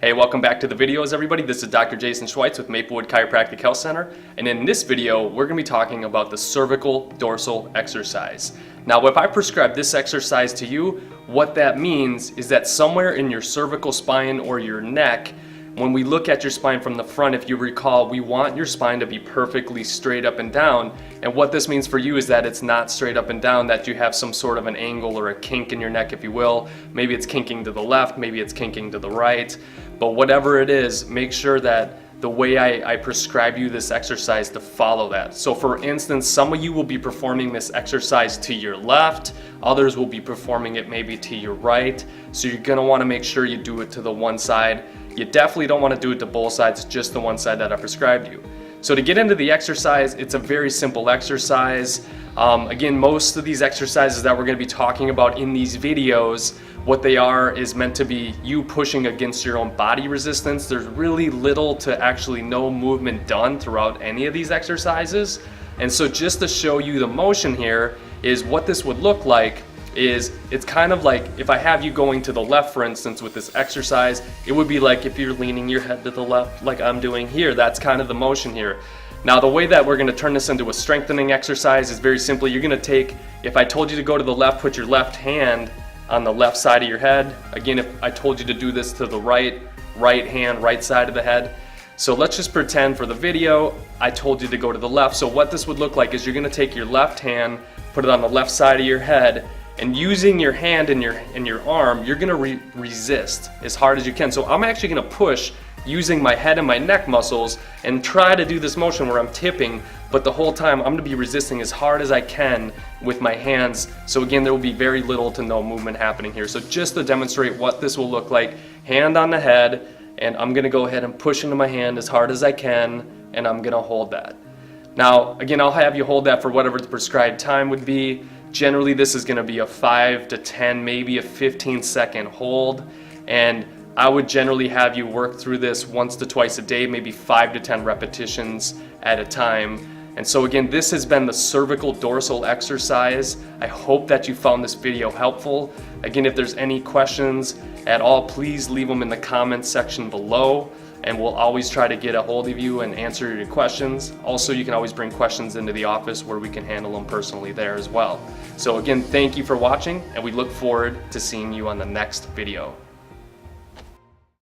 Hey, welcome back to the videos, everybody. This is Dr. Jason Schwietz with Maplewood Chiropractic Health Center, and in this video we're going to be talking about the cervical dorsal exercise. Now, if I prescribe this exercise to you, what that means is that somewhere in your cervical spine or your neck, when we look at your spine from the front, if you recall, we want your spine to be perfectly straight up and down. And what this means for you is that it's not straight up and down, that you have some sort of an angle or a kink in your neck, if you will. Maybe it's kinking to the left, maybe it's kinking to the right. But whatever it is, make sure that the way I prescribe you this exercise to follow that. So for instance, some of you will be performing this exercise to your left, others will be performing it maybe to your right. So you're gonna wanna make sure you do it to the one side. You definitely don't wanna do it to both sides, just the one side that I prescribed you. So to get into the exercise, it's a very simple exercise. Again, most of these exercises that we're gonna be talking about in these videos, what they are is meant to be you pushing against your own body resistance. There's really little to actually no movement done throughout any of these exercises. And so just to show you the motion here is what this would look like is it's kind of like if I have you going to the left, for instance, with this exercise, it would be like if you're leaning your head to the left like I'm doing here. That's kind of the motion here. Now the way that we're going to turn this into a strengthening exercise is very simply, you're going to take, if I told you to go to the left, put your left hand on the left side of your head. Again, if I told you to do this to the right hand, right side of the head. So let's just pretend for the video, I told you to go to the left. So what this would look like is you're going to take your left hand, put it on the left side of your head, and using your hand and your arm, you're going to resist as hard as you can. So I'm actually going to push using my head and my neck muscles and try to do this motion where I'm tipping, but the whole time I'm going to be resisting as hard as I can with my hands. So again, there will be very little to no movement happening here. So just to demonstrate what this will look like, hand on the head, and I'm going to go ahead and push into my hand as hard as I can, and I'm going to hold that. Now again, I'll have you hold that for whatever the prescribed time would be. Generally this is going to be a 5 to 10, maybe a 15-second hold, and I would generally have you work through this once to twice a day, maybe 5 to 10 repetitions at a time. And so again, this has been the cervical dorsal exercise. I hope that you found this video helpful. Again, if there's any questions at all, please leave them in the comments section below, and we'll always try to get a hold of you and answer your questions. Also, you can always bring questions into the office where we can handle them personally there as well. So again, thank you for watching, and we look forward to seeing you on the next video.